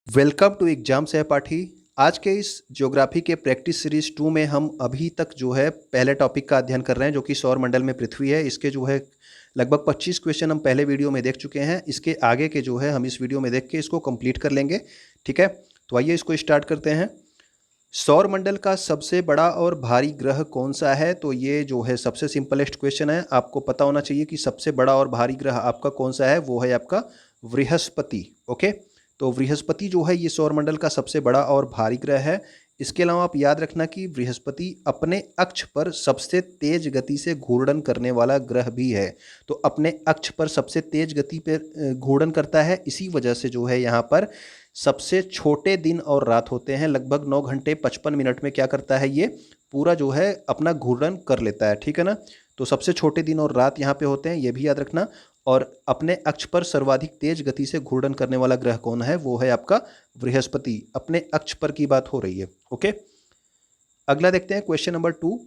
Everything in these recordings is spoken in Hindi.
वेलकम टू एग्जाम सहपाठी। आज के इस ज्योग्राफी के प्रैक्टिस सीरीज 2 में हम अभी तक जो है पहले टॉपिक का अध्ययन कर रहे हैं जो कि सौर मंडल में पृथ्वी है। इसके जो है लगभग 25 क्वेश्चन हम पहले वीडियो में देख चुके हैं। इसके आगे के जो है हम इस वीडियो में देख के इसको कंप्लीट कर लेंगे। ठीक है, तो आइए इसको स्टार्ट करते हैं। सौर मंडल का सबसे बड़ा और भारी ग्रह कौन सा है? तो ये जो है सबसे सिंपलेस्ट क्वेश्चन है। आपको पता होना चाहिए कि सबसे बड़ा और भारी ग्रह आपका कौन सा है। वो है आपका बृहस्पति। ओके, तो बृहस्पति जो है ये सौरमंडल का सबसे बड़ा और भारी ग्रह है। इसके अलावा आप याद रखना कि बृहस्पति अपने अक्ष पर सबसे तेज गति से घूर्णन करने वाला ग्रह भी है। तो अपने अक्ष पर सबसे तेज गति पर घूर्णन करता है, इसी वजह से जो है यहाँ पर सबसे छोटे दिन और रात होते हैं। लगभग 9 घंटे 55 मिनट में क्या करता है, ये पूरा जो है अपना घूर्णन कर लेता है। ठीक है ना, तो सबसे छोटे दिन और रात यहाँ पे होते हैं, ये भी याद रखना। और अपने अक्ष पर सर्वाधिक तेज गति से घूर्णन करने वाला ग्रह कौन है? वो है आपका बृहस्पति। अपने अक्ष पर की बात हो रही है। ओके, अगला देखते हैं क्वेश्चन नंबर 2।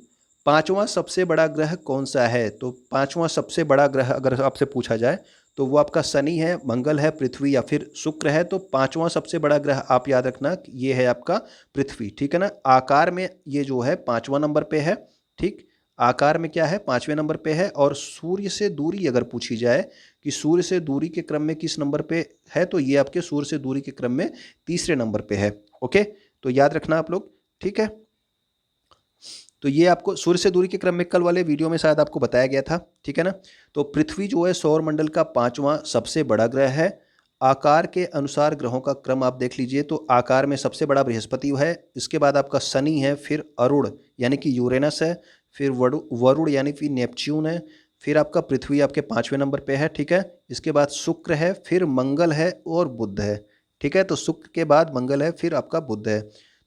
पांचवा सबसे बड़ा ग्रह कौन सा है? तो पांचवा सबसे बड़ा ग्रह अगर आपसे पूछा जाए तो वो आपका शनि है, मंगल है, पृथ्वी या फिर शुक्र है। तो पांचवा सबसे बड़ा ग्रह आप याद रखना ये है आपका पृथ्वी। ठीक है ना, आकार में ये जो है 5वां नंबर पे है। ठीक, आकार में क्या है, 5वें नंबर पे है। और सूर्य से दूरी अगर पूछी जाए कि सूर्य से दूरी के क्रम में किस नंबर पे है, तो ये आपके सूर्य से दूरी के क्रम में तीसरे नंबर पे है। ओके, तो याद रखना आप लोग। ठीक है, तो ये आपको सूर्य से दूरी के क्रम में कल वाले वीडियो में शायद आपको बताया गया था। ठीक है ना, तो पृथ्वी जो है सौर मंडल का 5वां सबसे बड़ा ग्रह है। आकार के अनुसार ग्रहों का क्रम आप देख लीजिए, तो आकार में सबसे बड़ा बृहस्पति है, इसके बाद आपका शनि है, फिर अरुण यानी कि यूरेनस है, फिर वरुण यानी कि नेपच्यून है, फिर आपका पृथ्वी आपके 5वें नंबर पे है। ठीक है, इसके बाद शुक्र है, फिर मंगल है और बुध है। ठीक है, तो शुक्र के बाद मंगल है, फिर आपका बुध है।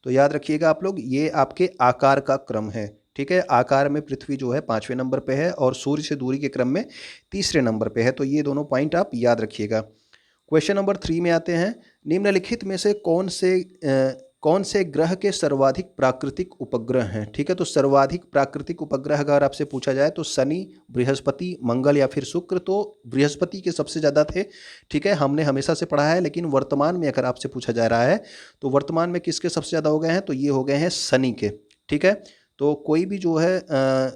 तो याद रखिएगा आप लोग, ये आपके आकार का क्रम है। ठीक है, आकार में पृथ्वी जो है 5वें नंबर पे है और सूर्य से दूरी के क्रम में तीसरे नंबर पे है। तो ये दोनों पॉइंट आप याद रखिएगा। क्वेश्चन नंबर 3 में आते हैं। निम्नलिखित में से कौन से ग्रह के सर्वाधिक प्राकृतिक उपग्रह हैं? ठीक है, तो सर्वाधिक प्राकृतिक उपग्रह अगर आपसे पूछा जाए तो शनि, बृहस्पति, मंगल या फिर शुक्र। तो बृहस्पति के सबसे ज़्यादा थे। ठीक है, हमने हमेशा से पढ़ा है, लेकिन वर्तमान में अगर आपसे पूछा जा रहा है तो वर्तमान में किसके सबसे ज़्यादा हो गए हैं? तो ये हो गए हैं शनि के। ठीक है, तो कोई भी जो है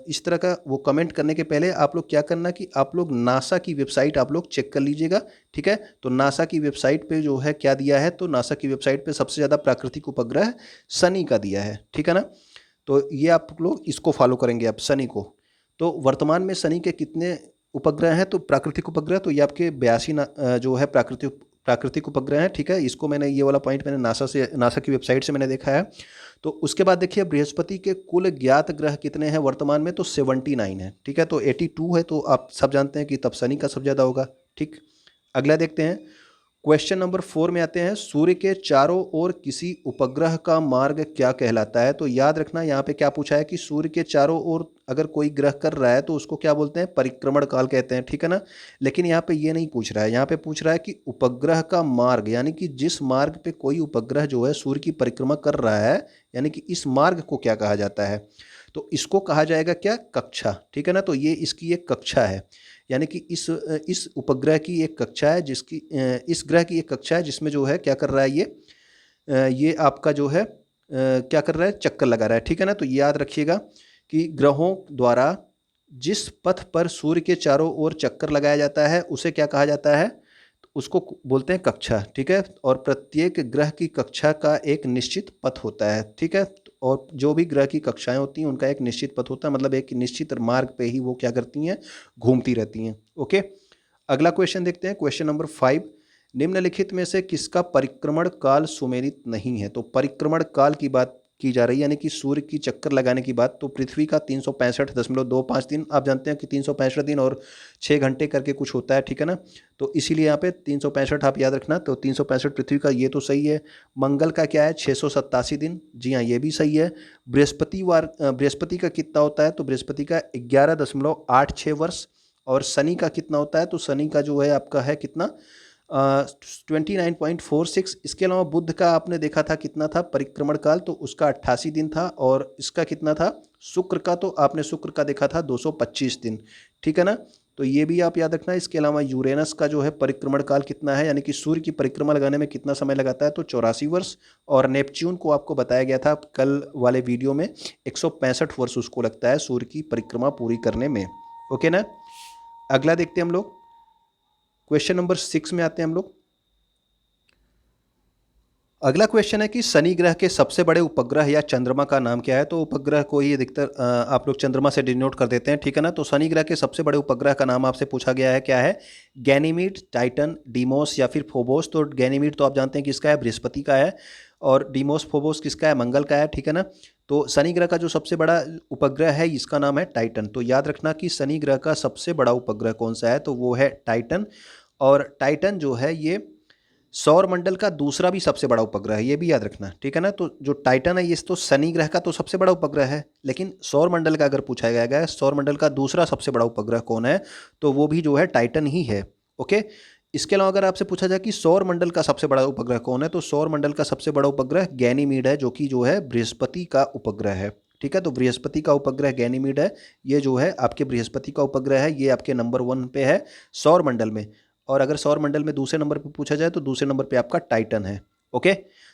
इस तरह का वो कमेंट करने के पहले आप लोग क्या करना कि आप लोग नासा की वेबसाइट आप लोग चेक कर लीजिएगा। ठीक है, तो नासा की वेबसाइट पे जो है क्या दिया है, तो नासा की वेबसाइट पे सबसे ज़्यादा प्राकृतिक उपग्रह शनि का दिया है। ठीक है ना, तो ये आप लोग इसको फॉलो करेंगे आप शनि को। तो वर्तमान में शनि के कितने उपग्रह हैं? तो प्राकृतिक उपग्रह तो ये आपके 82 जो है प्राकृतिक उपग्रह हैं। ठीक है, इसको मैंने ये वाला पॉइंट मैंने नासा की वेबसाइट से मैंने देखा है। तो उसके बाद देखिए बृहस्पति के कुल ज्ञात ग्रह कितने हैं वर्तमान में? तो 79 है। ठीक है, तो 82 है, तो आप सब जानते हैं कि तब शनि का सब ज़्यादा होगा। ठीक, अगला देखते हैं। क्वेश्चन नंबर 4 में आते हैं। सूर्य के चारों ओर किसी उपग्रह का मार्ग क्या कहलाता है? तो याद रखना यहाँ पे क्या पूछा है कि सूर्य के चारों ओर अगर कोई ग्रह कर रहा है तो उसको क्या बोलते हैं? परिक्रमण काल कहते हैं। ठीक है ना, लेकिन यहाँ पे ये नहीं पूछ रहा है, यहाँ पे पूछ रहा है कि उपग्रह का मार्ग, यानी कि जिस मार्ग पे कोई उपग्रह जो है सूर्य की परिक्रमा कर रहा है, यानी कि इस मार्ग को क्या कहा जाता है? तो इसको कहा जाएगा क्या? कक्षा। ठीक है ना, तो ये इसकी एक कक्षा है, यानी कि इस उपग्रह की एक कक्षा है, जिसकी इस ग्रह की एक कक्षा है जिसमें जो है क्या कर रहा है, ये आपका जो है क्या कर रहा है? चक्कर लगा रहा है। ठीक है ना, तो याद रखिएगा कि ग्रहों द्वारा जिस पथ पर सूर्य के चारों ओर चक्कर लगाया जाता है उसे क्या कहा जाता है? तो उसको बोलते हैं कक्षा। ठीक है, और प्रत्येक ग्रह की कक्षा का एक निश्चित पथ होता है। ठीक है, और जो भी ग्रह की कक्षाएं होती हैं उनका एक निश्चित पथ होता है, मतलब एक निश्चित मार्ग पे ही वो क्या करती हैं? घूमती रहती हैं। ओके, अगला क्वेश्चन देखते हैं। Question number 5। निम्नलिखित में से किसका परिक्रमण काल सुमेलित नहीं है? तो परिक्रमण काल की बात की जा रही है, यानी कि सूर्य की चक्कर लगाने की बात। तो पृथ्वी का 365.25 दिन, आप जानते हैं कि 365 दिन और 6 घंटे करके कुछ होता है। ठीक है ना, तो इसीलिए यहाँ पे 365 आप याद रखना। तो 365 पृथ्वी का, ये तो सही है। मंगल का क्या है? 687 दिन, जी हाँ ये भी सही है। बृहस्पति का कितना होता है? तो बृहस्पति का 11.86 वर्ष। और शनि का कितना होता है? तो शनि का जो है आपका है कितना? 29.46। इसके अलावा बुध का आपने देखा था कितना था परिक्रमण काल? तो उसका 88 दिन था। और इसका कितना था? शुक्र का, तो आपने शुक्र का देखा था 225 दिन। ठीक है ना, तो ये भी आप याद रखना। इसके अलावा यूरेनस का जो है परिक्रमण काल कितना है, यानी कि सूर्य की परिक्रमा लगाने में कितना समय लगाता है, तो 84 वर्ष। और नेपच्यून को आपको बताया गया था कल वाले वीडियो में, 165 वर्ष उसको लगता है सूर्य की परिक्रमा पूरी करने में। ओके ना। अगला देखते हैं हम लोग, क्वेश्चन नंबर 6 में आते हैं हम लोग। अगला क्वेश्चन है कि शनि ग्रह के सबसे बड़े उपग्रह या चंद्रमा का नाम क्या है। तो उपग्रह को ही अधिकतर आप लोग चंद्रमा से डिनोट कर देते हैं, ठीक है ना। तो शनि ग्रह के सबसे बड़े उपग्रह का नाम आपसे पूछा गया है, क्या है? गैनीमीड, टाइटन, डीमोस या फिर फोबोस। तो गैनीमीड तो आप जानते हैं किसका है, बृहस्पति का है। और डीमोस फोबोस किसका है, मंगल का है, ठीक है ना। तो शनि ग्रह का जो सबसे बड़ा उपग्रह है इसका नाम है टाइटन। तो याद रखना कि शनि ग्रह का सबसे बड़ा उपग्रह कौन सा है, तो वो है टाइटन। और टाइटन जो है ये सौर मंडल का दूसरा भी सबसे बड़ा उपग्रह है, ये भी याद रखना, ठीक है ना। तो जो टाइटन है ये तो शनि ग्रह का तो सबसे बड़ा उपग्रह है, लेकिन सौर मंडल का अगर पूछा गया है सौर मंडल का दूसरा सबसे बड़ा उपग्रह कौन है, तो वो भी जो है टाइटन ही है। ओके। इसके अलावा अगर आपसे पूछा जाए कि सौर मंडल का सबसे बड़ा उपग्रह कौन है, तो सौर मंडल का सबसे बड़ा उपग्रह गैनीमीड है, जो कि जो है बृहस्पति का उपग्रह है, ठीक है। तो बृहस्पति का उपग्रह गैनीमीड है, ये जो है आपके बृहस्पति का उपग्रह है, ये आपके नंबर 1 पे है सौर मंडल में। और अगर सौर मंडल में दूसरे नंबर पे पूछा जाए तो दूसरे नंबर पे आपका टाइटन है। ओके।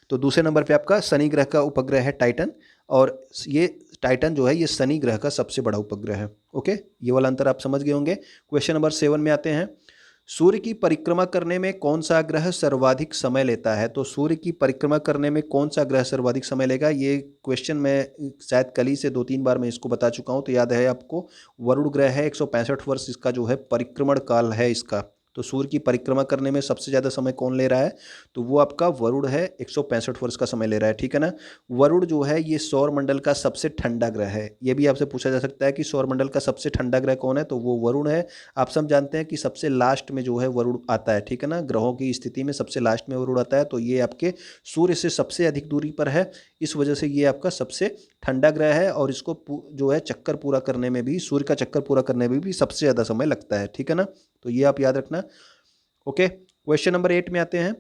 तो दूसरे नंबर पे आपका शनि ग्रह का उपग्रह है टाइटन, और ये टाइटन जो है ये शनि ग्रह का सबसे बड़ा उपग्रह है। ओके, ये वाला अंतर आप समझ गए होंगे। क्वेश्चन नंबर 7 में आते हैं। सूर्य की परिक्रमा करने में कौन सा ग्रह सर्वाधिक समय लेता है। तो सूर्य की परिक्रमा करने में कौन सा ग्रह सर्वाधिक समय लेगा, ये क्वेश्चन मैं शायद कल ही से 2-3 बार मैं इसको बता चुका हूँ, तो याद है आपको। वरुण ग्रह है, 165 वर्ष इसका जो है परिक्रमण काल है इसका। तो सूर्य की परिक्रमा करने में सबसे ज़्यादा समय कौन ले रहा है, तो वो आपका वरुण है, 165 वर्ष का समय ले रहा है, ठीक है ना। वरुण जो है ये सौर मंडल का सबसे ठंडा ग्रह है। ये भी आपसे पूछा जा सकता है कि सौर मंडल का सबसे ठंडा ग्रह कौन है, तो वो वरुण है। आप सब जानते हैं कि सबसे लास्ट में जो है वरुण आता है, ठीक है ना। ग्रहों की स्थिति में सबसे लास्ट में वरुण आता है, तो ये आपके सूर्य से सबसे अधिक दूरी पर है, इस वजह से ये आपका सबसे ठंडा ग्रह है। और इसको जो है चक्कर पूरा करने में भी, सूर्य का चक्कर पूरा करने में भी सबसे ज़्यादा समय लगता है, ठीक है ना। तो ये आप याद रखना। ओके, क्वेश्चन नंबर 8 में आते हैं।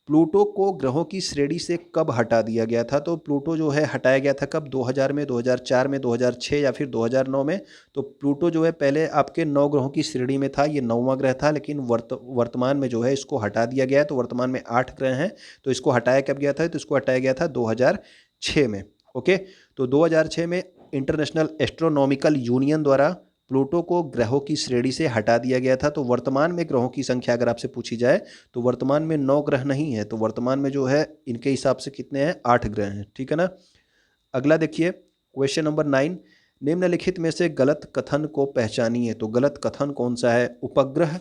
प्लूटो को ग्रहों की श्रेणी से कब हटा दिया गया था। तो प्लूटो जो है हटाया गया था कब, 2000 में, 2004 में, 2006 या फिर 2009 में। तो प्लूटो जो है पहले आपके 9 ग्रहों की श्रेणी में था, ये 9वां ग्रह था, लेकिन वर्तमान में जो है इसको हटा दिया गया है। तो वर्तमान में 8 ग्रह हैं। तो इसको हटाया कब गया था, तो इसको हटाया गया था 2006 में। ओके, तो 2006 में इंटरनेशनल एस्ट्रोनॉमिकल यूनियन द्वारा प्लूटो को ग्रहों की श्रेणी से हटा दिया गया था। तो वर्तमान में ग्रहों की संख्या अगर आपसे पूछी जाए तो वर्तमान में 9 ग्रह नहीं है, तो वर्तमान में जो है इनके हिसाब से कितने हैं, 8 ग्रह हैं, ठीक है ना। अगला देखिए, क्वेश्चन नंबर 9। निम्नलिखित में से गलत कथन को पहचानिए। तो गलत कथन कौन सा है, उपग्रह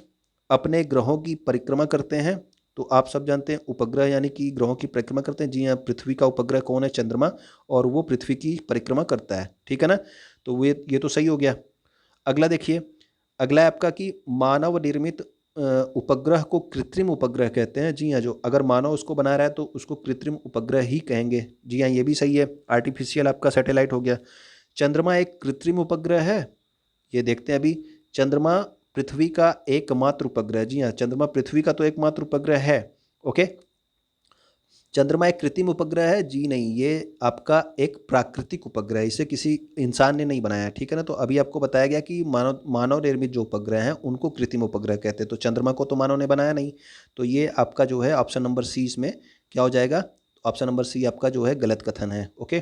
अपने ग्रहों की परिक्रमा करते हैं। तो आप सब जानते हैं उपग्रह यानी कि ग्रहों की परिक्रमा करते हैं। जी हाँ, पृथ्वी का उपग्रह कौन है, चंद्रमा, और वो पृथ्वी की परिक्रमा करता है, ठीक है ना। तो ये तो सही हो गया। अगला देखिए, अगला है आपका कि मानव निर्मित उपग्रह को कृत्रिम उपग्रह कहते हैं। जी हाँ, जो अगर मानव उसको बना रहा है तो उसको कृत्रिम उपग्रह ही कहेंगे। जी हाँ, ये भी सही है, आर्टिफिशियल आपका सैटेलाइट हो गया। चंद्रमा एक कृत्रिम उपग्रह है, ये देखते हैं अभी। चंद्रमा पृथ्वी का एकमात्र उपग्रह। जी हाँ, चंद्रमा पृथ्वी का तो एकमात्र उपग्रह है। ओके, चंद्रमा एक कृत्रिम उपग्रह है, जी नहीं, ये आपका एक प्राकृतिक उपग्रह है, इसे किसी इंसान ने नहीं बनाया, ठीक है ना। तो अभी आपको बताया गया कि मानव निर्मित जो उपग्रह हैं उनको कृत्रिम उपग्रह कहते हैं। तो चंद्रमा को तो मानव ने बनाया नहीं, तो ये आपका जो है ऑप्शन नंबर सी इसमें क्या हो जाएगा, ऑप्शन नंबर सी आपका जो है गलत कथन है। ओके,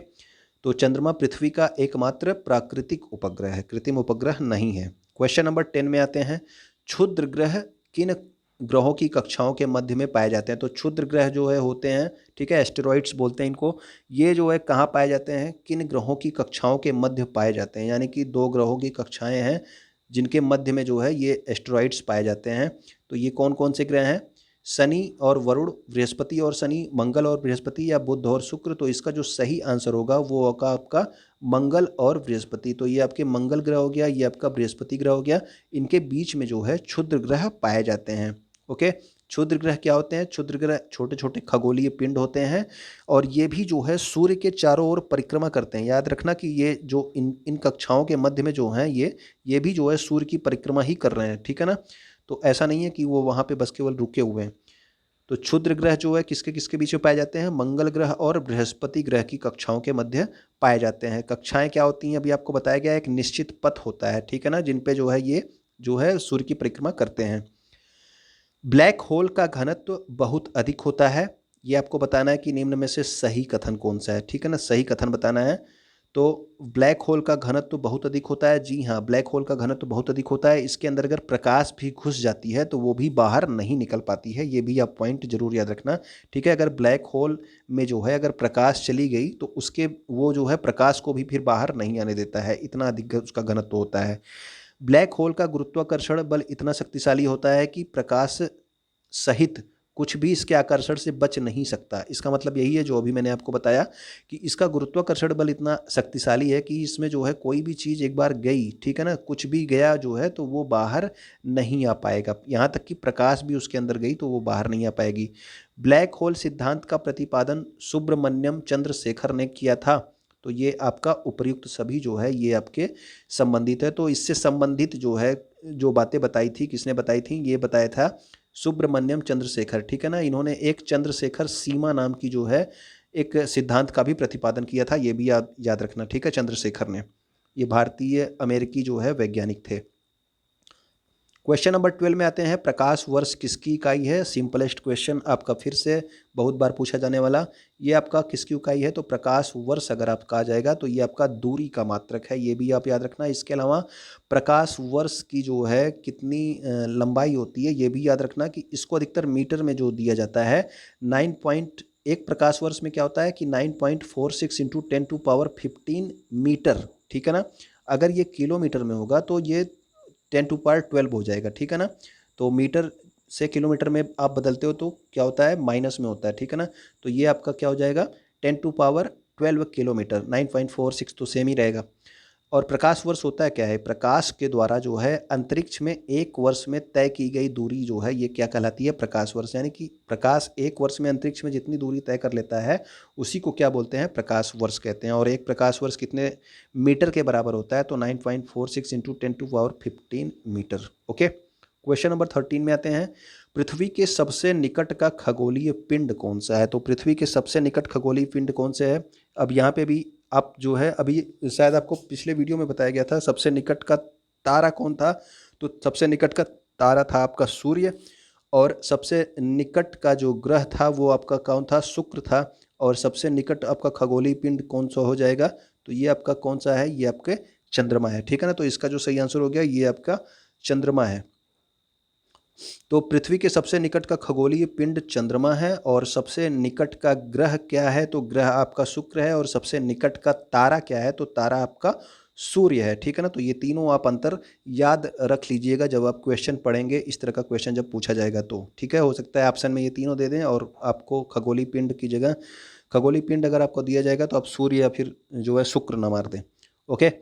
तो चंद्रमा पृथ्वी का एकमात्र प्राकृतिक उपग्रह है, कृत्रिम उपग्रह नहीं है। क्वेश्चन नंबर 10 में आते हैं। क्षुद्र ग्रह किन ग्रहों की कक्षाओं के मध्य में पाए जाते हैं। तो क्षुद्र ग्रह जो है होते हैं, ठीक है, एस्टेरॉइड्स बोलते हैं इनको। ये जो है कहाँ पाए जाते हैं, किन ग्रहों की कक्षाओं के मध्य पाए जाते हैं। यानी कि 2 ग्रहों की कक्षाएं हैं जिनके मध्य में जो है ये एस्टेरॉइड्स पाए जाते हैं। तो ये कौन कौन से ग्रह हैं, शनि और वरुण, बृहस्पति और शनि, मंगल और बृहस्पति, या बुध और शुक्र। तो इसका जो सही आंसर होगा वो होगा आपका मंगल और बृहस्पति। तो ये आपके मंगल ग्रह हो गया, ये आपका बृहस्पति ग्रह हो गया। इनके बीच में जो है क्षुद्र ग्रह पाए जाते हैं। ओके, क्षुद्र ग्रह क्या होते हैं, क्षुद्र ग्रह छोटे छोटे खगोलीय पिंड होते हैं, और ये भी जो है सूर्य के चारों ओर परिक्रमा करते हैं। याद रखना कि ये जो इन कक्षाओं के मध्य में जो हैं ये भी जो है सूर्य की परिक्रमा ही कर रहे हैं, ठीक है ना। तो ऐसा नहीं है कि वो वहाँ पे बस केवल रुके हुए हैं। तो क्षुद्र ग्रह जो है किसके किसके बीच में पाए जाते हैं, मंगल ग्रह और बृहस्पति ग्रह की कक्षाओं के मध्य पाए जाते हैं। कक्षाएं क्या होती हैं, अभी आपको बताया गया है, एक निश्चित पथ होता है, ठीक है ना, जिन पे जो है ये जो है सूर्य की परिक्रमा करते हैं। ब्लैक होल का घनत्व बहुत अधिक होता है। ये आपको बताना है कि निम्न में से सही कथन कौन सा है, ठीक है ना, सही कथन बताना है। तो ब्लैक होल का घनत्व बहुत अधिक होता है, जी हाँ, ब्लैक होल का घनत्व बहुत अधिक होता है। इसके अंदर अगर प्रकाश भी घुस जाती है तो वो भी बाहर नहीं निकल पाती है, ये भी आप पॉइंट जरूर याद रखना, ठीक है। अगर ब्लैक होल में जो है अगर प्रकाश चली गई तो उसके वो जो है प्रकाश को भी फिर बाहर नहीं आने देता है, इतना अधिक उसका घनत्व होता है। ब्लैक होल का गुरुत्वाकर्षण बल इतना शक्तिशाली होता है कि प्रकाश सहित कुछ भी इसके आकर्षण से बच नहीं सकता। इसका मतलब यही है जो अभी मैंने आपको बताया कि इसका गुरुत्वाकर्षण बल इतना शक्तिशाली है कि इसमें जो है कोई भी चीज़ एक बार गई, ठीक है ना, कुछ भी गया जो है तो वो बाहर नहीं आ पाएगा। यहाँ तक कि प्रकाश भी उसके अंदर गई तो वो बाहर नहीं आ पाएगी। ब्लैक होल सिद्धांत का प्रतिपादन सुब्रमण्यम चंद्रशेखर ने किया था। तो ये आपका उपर्युक्त सभी जो है ये आपके संबंधित है। तो इससे संबंधित जो है जो बातें बताई थी, किसने बताई थी, ये बताया था सुब्रमण्यम चंद्रशेखर, ठीक है ना। इन्होंने एक चंद्रशेखर सीमा नाम की जो है एक सिद्धांत का भी प्रतिपादन किया था, ये भी याद रखना, ठीक है, चंद्रशेखर ने। ये भारतीय अमेरिकी जो है वैज्ञानिक थे। क्वेश्चन नंबर 12 में आते हैं, प्रकाश वर्ष किसकी इकाई है। सिंपलेस्ट क्वेश्चन आपका फिर से बहुत बार पूछा जाने वाला, ये आपका किसकी इकाई है, तो प्रकाश वर्ष अगर आपका आ जाएगा तो ये आपका दूरी का मात्रक है, ये भी आप याद रखना। इसके अलावा प्रकाश वर्ष की जो है कितनी लंबाई होती है ये भी याद रखना कि इसको अधिकतर मीटर में जो दिया जाता है 1 प्रकाश वर्ष में क्या होता है कि 9.46 इंटू 10⁻15 मीटर, ठीक है ना। अगर ये किलोमीटर में होगा तो ये 10⁻12 हो जाएगा, ठीक है ना। तो मीटर से किलोमीटर में आप बदलते हो तो क्या होता है, माइनस में होता है, ठीक है ना। तो ये आपका क्या हो जाएगा 10⁻12 किलोमीटर, 9.46 तो सेम ही रहेगा। और प्रकाश वर्ष होता है क्या है, प्रकाश के द्वारा जो है अंतरिक्ष में एक वर्ष में तय की गई दूरी जो है ये क्या कहलाती है, प्रकाश वर्ष। यानी कि प्रकाश एक वर्ष में अंतरिक्ष में जितनी दूरी तय कर लेता है उसी को क्या बोलते हैं, प्रकाश वर्ष कहते हैं। और एक प्रकाश वर्ष कितने मीटर के बराबर होता है, तो 9.46 into 10⁻15 metre. Okay, question number 13 में आते हैं, पृथ्वी के सबसे निकट का खगोलीय पिंड कौन सा है। तो पृथ्वी के सबसे निकट खगोलीय पिंड कौन से है। अब यहाँ पे भी आप जो है अभी शायद आपको पिछले वीडियो में बताया गया था सबसे निकट का तारा कौन था, तो सबसे निकट का तारा था आपका सूर्य, और सबसे निकट का जो ग्रह था वो आपका कौन था, शुक्र था। और सबसे निकट आपका खगोलीय पिंड कौन सा हो जाएगा, तो ये आपका कौन सा है, ये आपके चंद्रमा है, ठीक है ना। तो इसका जो सही आंसर हो गया ये आपका चंद्रमा है। तो पृथ्वी के सबसे निकट का खगोलीय पिंड चंद्रमा है, और सबसे निकट का ग्रह क्या है, तो ग्रह आपका शुक्र है। और सबसे निकट का तारा क्या है, तो तारा आपका सूर्य है, ठीक है ना। तो ये तीनों आप अंतर याद रख लीजिएगा जब आप क्वेश्चन पढ़ेंगे, इस तरह का क्वेश्चन जब पूछा जाएगा तो, ठीक है। हो सकता है ऑप्शन में ये तीनों दे दें और आपको खगोलीय पिंड की जगह, खगोलीय पिंड अगर आपको दिया जाएगा तो आप सूर्य या फिर जो है शुक्र न मार दें। ओके,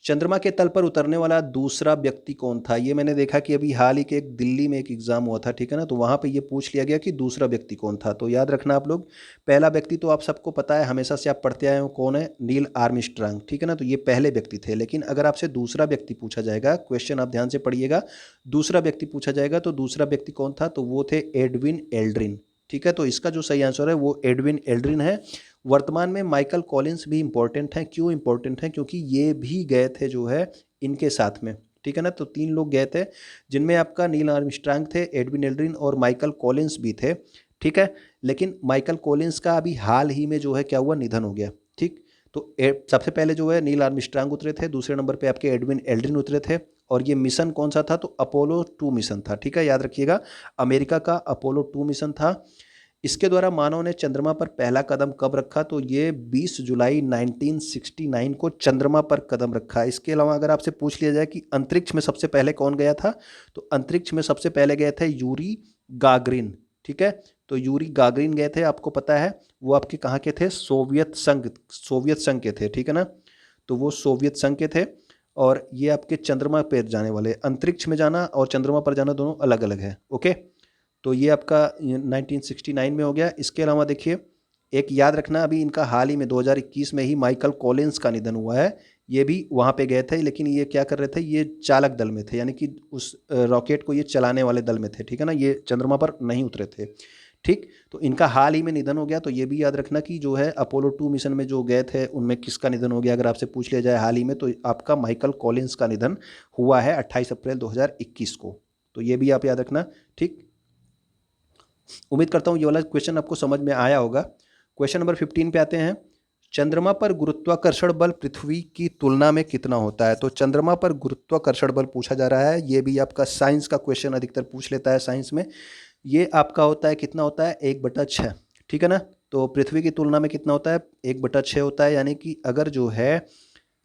चंद्रमा के तल पर उतरने वाला दूसरा व्यक्ति कौन था। ये मैंने देखा कि अभी हाल ही के एक दिल्ली में एक एग्जाम हुआ था, ठीक है ना, तो वहाँ पे ये पूछ लिया गया कि दूसरा व्यक्ति कौन था। तो याद रखना आप लोग, पहला व्यक्ति तो आप सबको पता है, हमेशा से आप पढ़ते आए हो, कौन है, नील आर्मस्ट्रांग, ठीक है ना। तो ये पहले व्यक्ति थे, लेकिन अगर आपसे दूसरा व्यक्ति पूछा जाएगा, क्वेश्चन आप ध्यान से पढ़िएगा, दूसरा व्यक्ति पूछा जाएगा तो दूसरा व्यक्ति कौन था, तो वो थे एडविन एल्ड्रिन, ठीक है। तो इसका जो सही आंसर है वो एडविन एल्ड्रिन है। वर्तमान में माइकल कॉलिंस भी इंपॉर्टेंट हैं, क्यों इंपॉर्टेंट हैं, क्योंकि ये भी गए थे जो है इनके साथ में, ठीक है ना। तो 3 लोग गए थे जिनमें आपका नील आर्मस्ट्रांग थे, एडविन एल्ड्रिन और माइकल कॉलिंस भी थे, ठीक है। लेकिन माइकल कॉलिंस का अभी हाल ही में जो है क्या हुआ, निधन हो गया, ठीक। तो सबसे पहले जो है नील आर्मस्ट्रांग उतरे थे, दूसरे नंबर पे आपके एडविन एल्ड्रिन उतरे थे। और ये मिशन कौन सा था, तो अपोलो 2 मिशन था, ठीक है, याद रखिएगा, अमेरिका का अपोलो 2 मिशन था। इसके द्वारा मानव ने चंद्रमा पर पहला कदम कब रखा, तो ये 20 जुलाई 1969 को चंद्रमा पर कदम रखा। इसके अलावा अगर आपसे पूछ लिया जाए कि अंतरिक्ष में सबसे पहले कौन गया था, तो अंतरिक्ष में सबसे पहले गए थे यूरी गागरिन, ठीक है। तो यूरी गागरिन गए थे, आपको पता है वो आपके कहाँ के थे, सोवियत संघ के थे, ठीक है ना। तो वो सोवियत संघ के थे, और ये आपके चंद्रमा पर जाने वाले, अंतरिक्ष में जाना और चंद्रमा पर जाना दोनों अलग अलग है। ओके, तो ये आपका 1969 में हो गया। इसके अलावा देखिए एक याद रखना, अभी इनका हाल ही में 2021 में ही माइकल कॉलिंस का निधन हुआ है। ये भी वहाँ पे गए थे, लेकिन ये क्या कर रहे थे, ये चालक दल में थे, यानी कि उस रॉकेट को ये चलाने वाले दल में थे, ठीक है ना, ये चंद्रमा पर नहीं उतरे थे, ठीक। तो इनका हाल ही में निधन हो गया, तो ये भी याद रखना कि जो है अपोलो 2 मिशन में जो गए थे उनमें किसका निधन हो गया। अगर आपसे पूछ लिया जाए हाल ही में, तो आपका माइकल कॉलिंस का निधन हुआ है 28 अप्रैल 2021 को। तो ये भी आप याद रखना। ठीक, उम्मीद करता हूँ ये वाला क्वेश्चन आपको समझ में आया होगा। क्वेश्चन नंबर 15 पे आते हैं। चंद्रमा पर गुरुत्वाकर्षण बल पृथ्वी की तुलना में कितना होता है। तो चंद्रमा पर गुरुत्वाकर्षण बल पूछा जा रहा है। ये भी आपका साइंस का क्वेश्चन अधिकतर पूछ लेता है साइंस में। ये आपका होता है, कितना होता है, 1/6। ठीक है ना। तो पृथ्वी की तुलना में कितना होता है, 1/6 होता है। यानी कि अगर जो है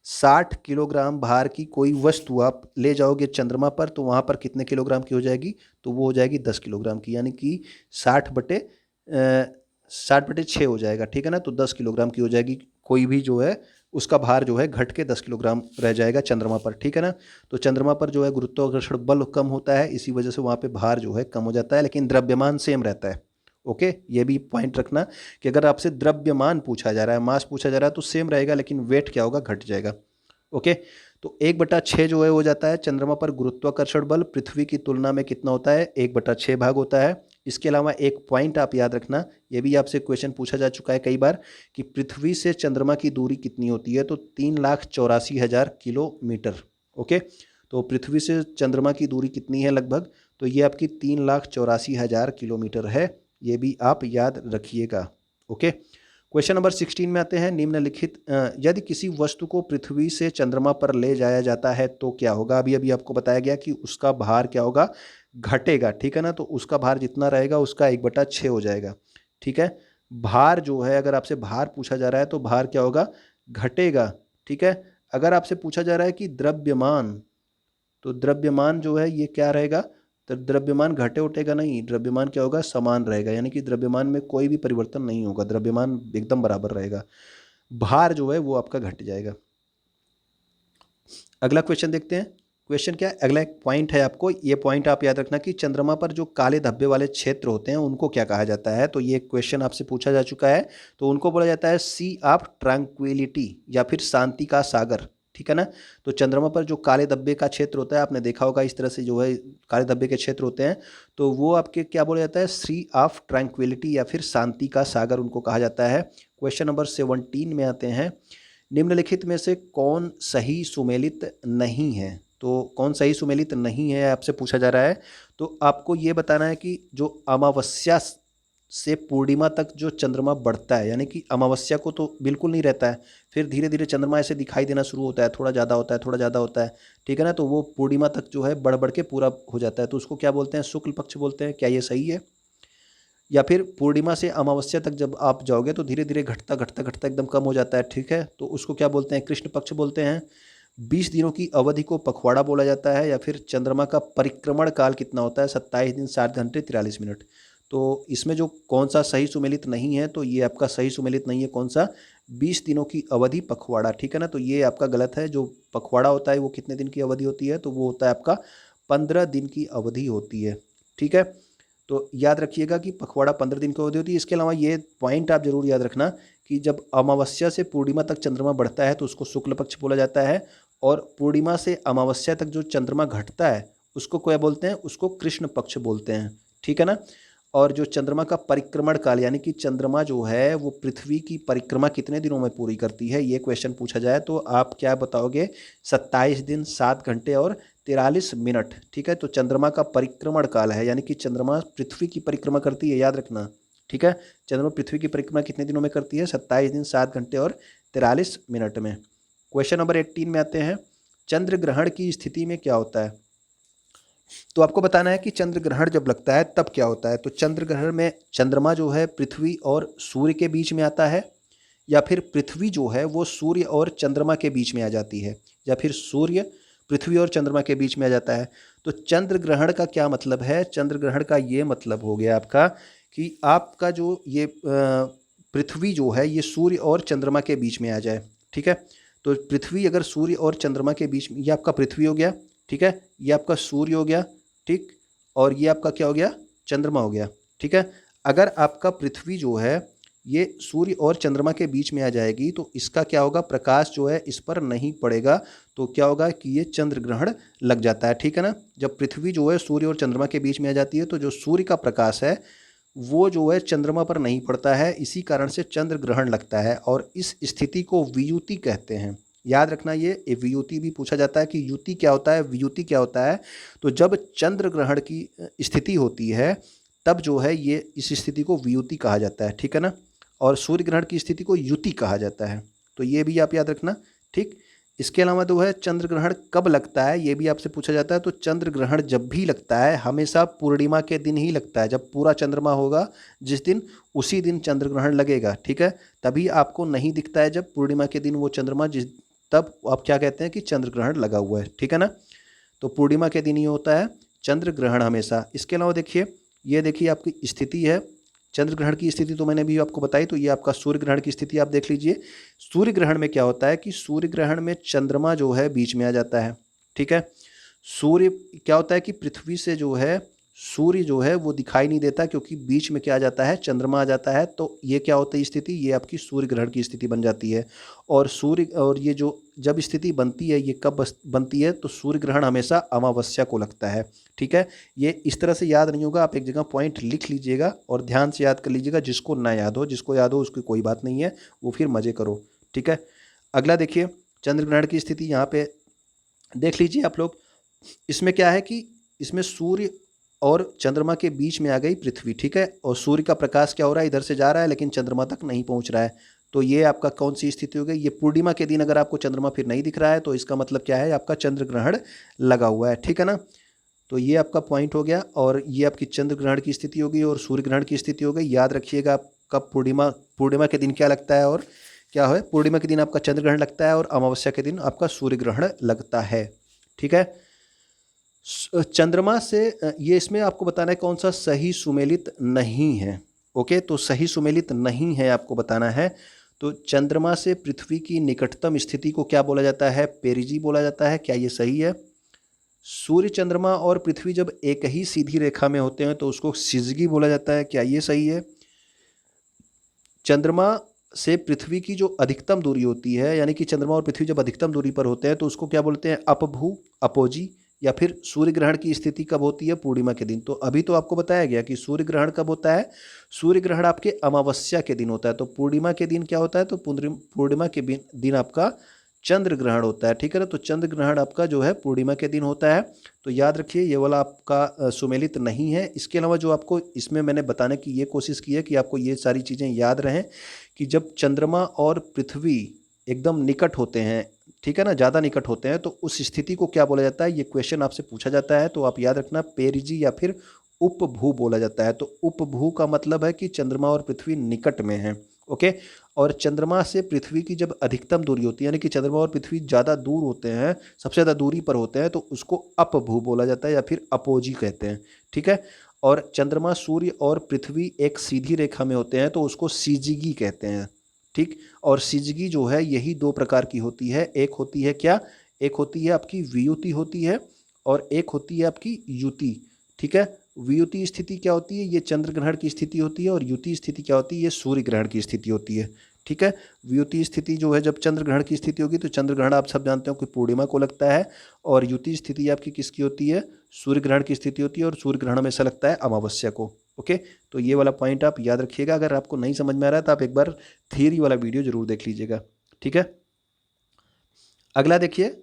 60 किलोग्राम भार की कोई वस्तु आप ले जाओगे चंद्रमा पर, तो वहाँ पर कितने किलोग्राम की हो जाएगी, तो वो हो जाएगी 10 किलोग्राम की। यानी कि 60/6 हो जाएगा। ठीक है ना। तो 10 किलोग्राम की हो जाएगी। कोई भी जो है उसका भार जो है घट के 10 किलोग्राम रह जाएगा चंद्रमा पर। ठीक है ना। तो चंद्रमा पर जो है गुरुत्वाकर्षण बल कम होता है, इसी वजह से वहाँ पे भार जो है कम हो जाता है, लेकिन द्रव्यमान सेम रहता है। ओके, ये भी पॉइंट रखना कि अगर आपसे द्रव्यमान पूछा जा रहा है, मास पूछा जा रहा है, तो सेम रहेगा, लेकिन वेट क्या होगा, घट जाएगा। ओके, तो 1/6 जो है हो जाता है। चंद्रमा पर गुरुत्वाकर्षण बल पृथ्वी की तुलना में कितना होता है, 1/6 भाग होता है। इसके अलावा एक पॉइंट आप याद रखना, ये भी आपसे क्वेश्चन पूछा जा चुका है कई बार, कि पृथ्वी से चंद्रमा की दूरी कितनी होती है, तो 3,84,000 किलोमीटर। ओके, तो पृथ्वी से चंद्रमा की दूरी कितनी है लगभग, तो ये आपकी 3,84,000 किलोमीटर है। ये भी आप याद रखिएगा। ओके, क्वेश्चन नंबर 16 में आते हैं। निम्नलिखित यदि किसी वस्तु को पृथ्वी से चंद्रमा पर ले जाया जाता है तो क्या होगा। अभी अभी आपको बताया गया कि उसका भार क्या होगा, घटेगा। ठीक है ना। तो उसका भार जितना रहेगा उसका 1/6 हो जाएगा। ठीक है। भार जो है, अगर आपसे भार पूछा जा रहा है तो भार क्या होगा, घटेगा। ठीक है। अगर आपसे पूछा जा रहा है कि द्रव्यमान, तो द्रव्यमान जो है ये क्या रहेगा, तो द्रव्यमान घटे उठेगा नहीं, द्रव्यमान क्या होगा, समान रहेगा। यानी कि द्रव्यमान में कोई भी परिवर्तन नहीं होगा, द्रव्यमान एकदम बराबर रहेगा। भार जो है वो आपका घट जाएगा। अगला क्वेश्चन देखते हैं। क्वेश्चन क्या है, अगला एक पॉइंट है, आपको ये पॉइंट आप याद रखना कि चंद्रमा पर जो काले धब्बे वाले क्षेत्र होते हैं उनको क्या कहा जाता है। तो ये क्वेश्चन आपसे पूछा जा चुका है। तो उनको बोला जाता है सी ऑफ ट्रैंक्विलिटी, या फिर शांति का सागर। ठीक है ना। तो चंद्रमा पर जो काले धब्बे का क्षेत्र होता है, आपने देखा होगा इस तरह से जो है काले धब्बे के क्षेत्र होते हैं, तो वो आपके क्या बोला जाता है, सी ऑफ ट्रैंक्विलिटी, या फिर शांति का सागर उनको कहा जाता है। क्वेश्चन नंबर 17 में आते हैं। निम्नलिखित में से कौन सही सुमेलित नहीं है। तो कौन सही सुमेलित नहीं है आपसे पूछा जा रहा है। तो आपको ये बताना है कि जो अमावस्या से पूर्णिमा तक जो चंद्रमा बढ़ता है, यानी कि अमावस्या को तो बिल्कुल नहीं रहता है, फिर धीरे धीरे चंद्रमा ऐसे दिखाई देना शुरू होता है, थोड़ा ज़्यादा होता है, थोड़ा ज़्यादा होता है। ठीक है ना। तो वो पूर्णिमा तक जो है बढ़ बढ़ के पूरा हो जाता है, तो उसको क्या बोलते हैं, शुक्ल पक्ष बोलते हैं। क्या ये सही है। या फिर पूर्णिमा से अमावस्या तक जब आप जाओगे तो धीरे धीरे घटता घटता घटता एकदम कम हो जाता है। ठीक है। तो उसको क्या बोलते हैं, कृष्ण पक्ष बोलते हैं। 20 दिनों की अवधि को पखवाड़ा बोला जाता है। या फिर चंद्रमा का परिक्रमण काल कितना होता है, 27 दिन 7 घंटे 43 मिनट। तो इसमें जो कौन सा सही सुमेलित नहीं है, तो ये आपका सही सुमेलित नहीं है कौन सा, 20 दिनों की अवधि पखवाड़ा। ठीक है ना। तो ये आपका गलत है। जो पखवाड़ा होता है वो कितने दिन की अवधि होती है, तो वो होता है आपका 15 दिन की अवधि होती है। ठीक है। तो याद रखिएगा कि पखवाड़ा 15 दिन की अवधि होती है। इसके अलावा ये पॉइंट आप जरूर याद रखना कि जब अमावस्या से पूर्णिमा तक चंद्रमा बढ़ता है तो उसको शुक्ल पक्ष बोला जाता है, और पूर्णिमा से अमावस्या तक जो चंद्रमा घटता है उसको क्या बोलते हैं, उसको कृष्ण पक्ष बोलते हैं। ठीक है ना। और जो चंद्रमा का परिक्रमण काल, यानी कि चंद्रमा जो है वो पृथ्वी की परिक्रमा कितने दिनों में पूरी करती है, ये क्वेश्चन पूछा जाए तो आप क्या बताओगे, 27 दिन 7 घंटे और 43 मिनट। ठीक है। तो चंद्रमा का परिक्रमण काल है, यानी कि चंद्रमा पृथ्वी की परिक्रमा करती है, याद रखना। ठीक है। चंद्रमा पृथ्वी की परिक्रमा कितने दिनों में करती है, 27 दिन 7 घंटे और 43 मिनट में। क्वेश्चन नंबर 18 में आते हैं। चंद्र ग्रहण की स्थिति में क्या होता है। तो आपको बताना है कि चंद्र ग्रहण जब लगता है तब क्या होता है। तो चंद्र ग्रहण में चंद्रमा जो है पृथ्वी और सूर्य के बीच में आता है, या फिर पृथ्वी जो है वो सूर्य और चंद्रमा के बीच में आ जाती है, या फिर सूर्य पृथ्वी और चंद्रमा के बीच में आ जाता है। तो चंद्र ग्रहण का क्या मतलब है, चंद्र ग्रहण का ये मतलब हो गया आपका कि आपका जो ये पृथ्वी जो है ये सूर्य और चंद्रमा के बीच में आ जाए। ठीक है। तो पृथ्वी अगर सूर्य और चंद्रमा के बीच में, ये आपका पृथ्वी हो गया। ठीक है। ये आपका सूर्य हो गया। ठीक। और ये आपका क्या हो गया, चंद्रमा हो गया। ठीक है। अगर आपका पृथ्वी जो है ये सूर्य और चंद्रमा के बीच में आ जाएगी तो इसका क्या होगा, प्रकाश जो है इस पर नहीं पड़ेगा, तो क्या होगा कि ये चंद्र ग्रहण लग जाता है। ठीक है ना। जब पृथ्वी जो है सूर्य और चंद्रमा के बीच में आ जाती है तो जो सूर्य का प्रकाश है वो जो है चंद्रमा पर नहीं पड़ता है, इसी कारण से चंद्र ग्रहण लगता है और इस स्थिति को वियुति कहते हैं। याद रखना, ये वियुति भी पूछा जाता है कि युति क्या होता है, वियुति क्या होता है। तो जब चंद्र ग्रहण की स्थिति होती है तब जो है ये इस स्थिति को वियुति कहा जाता है, ठीक है ना। और सूर्य ग्रहण की स्थिति को युति कहा जाता है, तो ये भी आप याद रखना, ठीक। इसके अलावा जो है चंद्र ग्रहण कब लगता है ये भी आपसे पूछा जाता है। तो चंद्र ग्रहण जब भी लगता है हमेशा पूर्णिमा के दिन ही लगता है, जब पूरा चंद्रमा होगा जिस दिन, उसी दिन चंद्र ग्रहण लगेगा, ठीक है। तभी आपको नहीं दिखता है जब पूर्णिमा के दिन वो चंद्रमा जिस, तब आप क्या कहते हैं कि चंद्र ग्रहण लगा हुआ है, ठीक है ना। तो पूर्णिमा के दिन ही होता है चंद्र ग्रहण हमेशा। इसके अलावा देखिए, ये देखिए आपकी स्थिति है चंद्र ग्रहण की स्थिति, तो मैंने भी आपको बताई। तो ये आपका सूर्य ग्रहण की स्थिति आप देख लीजिए। सूर्य ग्रहण में क्या होता है कि सूर्य ग्रहण में चंद्रमा जो है बीच में आ जाता है, ठीक है। सूर्य क्या होता है कि पृथ्वी से जो है सूर्य जो है वो दिखाई नहीं देता, क्योंकि बीच में क्या आ जाता है, चंद्रमा आ जाता है। तो ये क्या होता है स्थिति, ये आपकी सूर्य ग्रहण की स्थिति बन जाती है। और सूर्य, और ये जो जब स्थिति बनती है, ये कब बनती है, तो सूर्य ग्रहण हमेशा अमावस्या को लगता है, ठीक है। ये इस तरह से याद नहीं होगा, आप एक जगह पॉइंट लिख लीजिएगा और ध्यान से याद कर लीजिएगा। जिसको ना याद हो, जिसको याद हो उसकी कोई बात नहीं है, वो फिर मजे करो, ठीक है। अगला देखिए, चंद्र ग्रहण की स्थिति यहाँ पे देख लीजिए आप लोग। इसमें क्या है कि इसमें सूर्य और चंद्रमा के बीच में आ गई पृथ्वी, ठीक है। और सूर्य का प्रकाश क्या हो रहा है, इधर से जा रहा है लेकिन चंद्रमा तक नहीं पहुंच रहा है। तो ये आपका कौन सी स्थिति हो गई, ये पूर्णिमा के दिन अगर आपको चंद्रमा फिर नहीं दिख रहा है तो इसका मतलब क्या है, आपका चंद्र ग्रहण लगा हुआ है, ठीक है ना। तो ये आपका पॉइंट हो गया, और ये आपकी चंद्र ग्रहण की स्थिति हो गई और सूर्य ग्रहण की स्थिति हो गई। याद रखिएगा, आपका पूर्णिमा के दिन क्या लगता है, और क्या है, पूर्णिमा के दिन आपका चंद्र ग्रहण लगता है और अमावस्या के दिन आपका सूर्य ग्रहण लगता है, ठीक है। चंद्रमा से ये इसमें आपको बताना है कौन सा सही सुमेलित नहीं है, ओके। तो सही सुमेलित नहीं है आपको बताना है। तो चंद्रमा से पृथ्वी की निकटतम स्थिति को क्या बोला जाता है, पेरिजी बोला जाता है, क्या ये सही है। सूर्य, चंद्रमा और पृथ्वी जब एक ही सीधी रेखा में होते हैं तो उसको सिजगी बोला जाता है, क्या ये सही है। चंद्रमा से पृथ्वी की जो अधिकतम दूरी होती है, यानी कि चंद्रमा और पृथ्वी जब अधिकतम दूरी पर होते हैं तो उसको क्या बोलते हैं, अपभू, अपोजी। या फिर सूर्य ग्रहण की स्थिति कब होती है, पूर्णिमा के दिन। तो अभी तो आपको बताया गया कि सूर्य ग्रहण कब होता है, सूर्य ग्रहण आपके अमावस्या के दिन होता है। तो पूर्णिमा के दिन क्या होता है, तो पूर्णिमा के दिन आपका चंद्र ग्रहण होता है, ठीक है ना। तो चंद्र ग्रहण आपका जो है पूर्णिमा के दिन होता है। तो याद रखिए, ये वाला आपका सुमेलित नहीं है। इसके अलावा जो आपको इसमें मैंने बताने की ये कोशिश की है कि आपको ये सारी चीज़ें याद रहें कि जब चंद्रमा और पृथ्वी एकदम निकट होते हैं, ठीक है ना, ज़्यादा निकट होते हैं, तो उस स्थिति को क्या बोला जाता है, ये क्वेश्चन आपसे पूछा जाता है। तो आप याद रखना, पेरिजी या फिर उपभू बोला जाता है। तो उपभू का मतलब है कि चंद्रमा और पृथ्वी निकट में है, ओके। और चंद्रमा से पृथ्वी की जब अधिकतम दूरी होती है, यानी कि चंद्रमा और पृथ्वी ज़्यादा दूर होते हैं, सबसे ज़्यादा दूरी पर होते हैं, तो उसको अपभू बोला जाता है या फिर अपोजी कहते हैं, ठीक है। और चंद्रमा, सूर्य और पृथ्वी एक सीधी रेखा में होते हैं तो उसको सिजिगी कहते हैं, ठीक। और सिजगी जो है यही दो प्रकार की होती है, एक होती है क्या, एक होती है आपकी वियुति होती है और एक होती है आपकी युति, ठीक है। वियुति स्थिति क्या होती है, ये चंद्र ग्रहण की स्थिति होती है, और युति स्थिति क्या होती है, ये सूर्य ग्रहण की स्थिति होती है, ठीक है। वियुति स्थिति जो है जब चंद्र ग्रहण की स्थिति होगी तो चंद्र ग्रहण आप सब जानते हो कि पूर्णिमा को लगता है, और युति स्थिति आपकी किसकी होती है, सूर्य ग्रहण की स्थिति होती है, और सूर्य ग्रहण हमेशा लगता है अमावस्या को, ओके। तो ये वाला पॉइंट आप याद रखिएगा। अगर आपको नहीं समझ में आ रहा है तो आप एक बार थियरी वाला वीडियो जरूर देख लीजिएगा, ठीक है। अगला देखिए,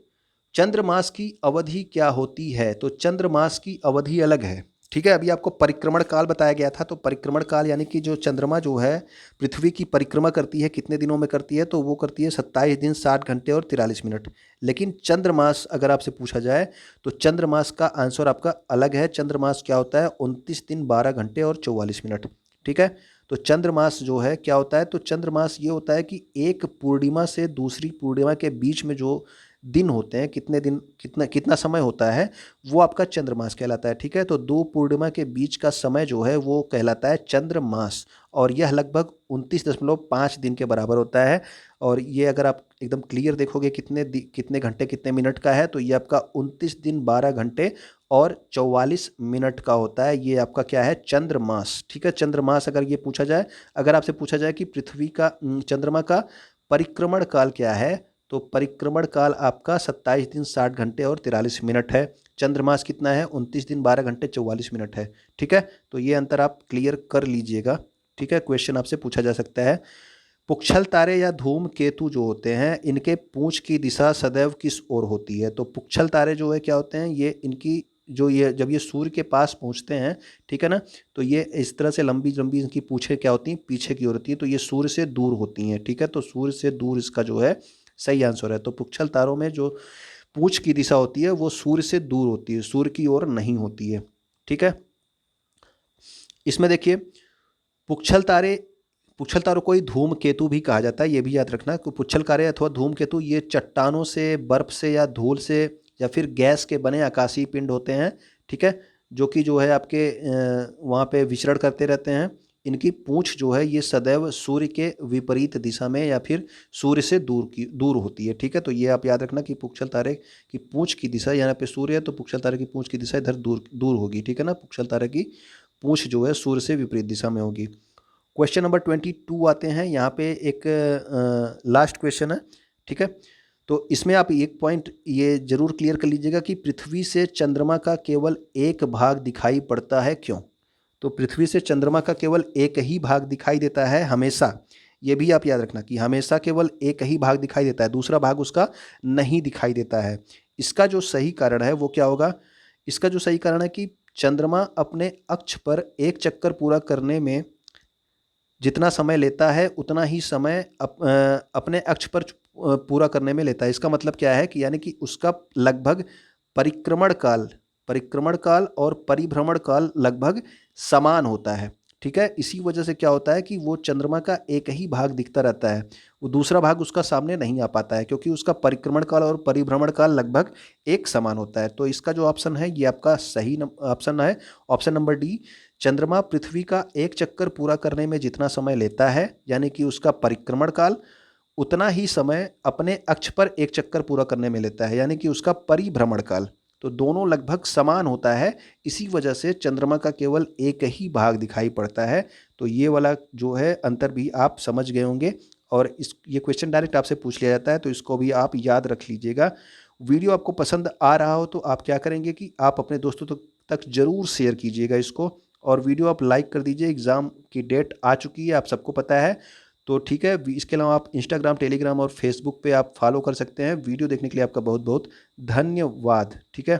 चंद्रमास की अवधि क्या होती है। तो चंद्रमास की अवधि अलग है, ठीक है। अभी आपको परिक्रमण काल बताया गया था, तो परिक्रमण काल यानी कि जो चंद्रमा जो है पृथ्वी की परिक्रमा करती है, कितने दिनों में करती है, तो वो करती है 27 दिन 60 घंटे और 43 मिनट। लेकिन चंद्रमास अगर आपसे पूछा जाए तो चंद्रमास का आंसर आपका अलग है। चंद्रमास क्या होता है, 29 दिन 12 घंटे और 44 मिनट, ठीक है। तो चंद्रमास जो है क्या होता है, तो चंद्रमास ये होता है कि एक पूर्णिमा से दूसरी पूर्णिमा के बीच में जो दिन होते हैं, कितने दिन, कितना कितना समय होता है, वो आपका चंद्रमास कहलाता है, ठीक है। तो दो पूर्णिमा के बीच का समय जो है वो कहलाता है चंद्रमास, और यह लगभग 29.5 दिन के बराबर होता है। और ये अगर आप एकदम क्लियर देखोगे कितने घंटे कितने मिनट का है, तो ये आपका 29 दिन 12 घंटे और 44 मिनट का होता है। ये आपका क्या है, चंद्रमास, ठीक है। चंद्रमास अगर ये पूछा जाए, अगर आपसे पूछा जाए कि पृथ्वी का चंद्रमा का परिक्रमण काल क्या है, तो परिक्रमण काल आपका 27 दिन 60 घंटे और 43 मिनट है। चंद्रमास कितना है? 29 दिन 12 घंटे 44 मिनट है। ठीक है, तो ये अंतर आप क्लियर कर लीजिएगा। ठीक है, क्वेश्चन आपसे पूछा जा सकता है, पुच्छल तारे या धूमकेतु जो होते हैं इनके पूंछ की दिशा सदैव किस ओर होती है? तो पुच्छल तारे जो है क्या होते हैं, ये इनकी जो ये जब ये सूर्य के पास पहुंचते हैं, ठीक है ना, तो ये इस तरह से लंबी लंबी इनकी पूंछें क्या होती हैं, पीछे की ओर होती है, तो ये सूर्य से दूर होती हैं। ठीक है, तो सूर्य से दूर इसका जो है सही आंसर है। तो पुच्छल तारों में जो पूंछ की दिशा होती है वो सूर्य से दूर होती है, सूर्य की ओर नहीं होती है। ठीक है, इसमें देखिए पुच्छल तारों को ही धूमकेतु भी कहा जाता है, ये भी याद रखना कि पुच्छल तारे अथवा धूमकेतु ये चट्टानों से, बर्फ से या धूल से या फिर गैस के बने आकाशीय पिंड होते हैं। ठीक है, जो कि जो है आपके वहाँ पे विचरण करते रहते हैं। इनकी पूंछ जो है ये सदैव सूर्य के विपरीत दिशा में या फिर सूर्य से दूर होती है। ठीक है, तो ये आप याद रखना कि पुच्छल तारे की पूंछ की दिशा, यहाँ पे सूर्य है तो पुच्छल तारे की पूंछ की दिशा इधर दूर होगी। ठीक है ना, पुच्छल तारे की पूंछ जो है सूर्य से विपरीत दिशा में होगी। क्वेश्चन नंबर 22 आते हैं, यहाँ पे एक लास्ट क्वेश्चन है। ठीक है, तो इसमें आप एक पॉइंट ये जरूर क्लियर कर लीजिएगा कि पृथ्वी से चंद्रमा का केवल एक भाग दिखाई पड़ता है, क्यों? तो पृथ्वी से चंद्रमा का केवल एक ही भाग दिखाई देता है हमेशा, ये भी आप याद रखना कि हमेशा केवल एक ही भाग दिखाई देता है, दूसरा भाग उसका नहीं दिखाई देता है। इसका जो सही कारण है वो क्या होगा? इसका जो सही कारण है कि चंद्रमा अपने अक्ष पर एक चक्कर पूरा करने में जितना समय लेता है उतना ही समय अपने अक्ष पर पूरा करने में लेता है। इसका मतलब क्या है कि यानी कि उसका लगभग परिक्रमण काल और परिभ्रमण काल लगभग समान होता है। ठीक है, इसी वजह से क्या होता है कि वो चंद्रमा का एक ही भाग दिखता रहता है, वो दूसरा भाग उसका सामने नहीं आ पाता है, क्योंकि उसका परिक्रमण काल और परिभ्रमण काल लगभग एक समान होता है। तो इसका जो ऑप्शन है ये आपका सही ऑप्शन है, ऑप्शन नंबर डी। चंद्रमा पृथ्वी का एक चक्कर पूरा करने में जितना समय लेता है, यानी कि उसका परिक्रमण काल, उतना ही समय अपने अक्ष पर एक चक्कर पूरा करने में लेता है, यानी कि उसका परिभ्रमण काल। तो दोनों लगभग समान होता है, इसी वजह से चंद्रमा का केवल एक ही भाग दिखाई पड़ता है। तो ये वाला जो है अंतर भी आप समझ गए होंगे, और ये क्वेश्चन डायरेक्ट आपसे पूछ लिया जाता है, तो इसको भी आप याद रख लीजिएगा। वीडियो आपको पसंद आ रहा हो तो आप क्या करेंगे कि आप अपने दोस्तों तक जरूर शेयर कीजिएगा इसको, और वीडियो आप लाइक कर दीजिए। एग्ज़ाम की डेट आ चुकी है, आप सबको पता है, तो ठीक है। इसके अलावा आप इंस्टाग्राम, टेलीग्राम और फेसबुक पे आप फॉलो कर सकते हैं। वीडियो देखने के लिए आपका बहुत बहुत धन्यवाद। ठीक है।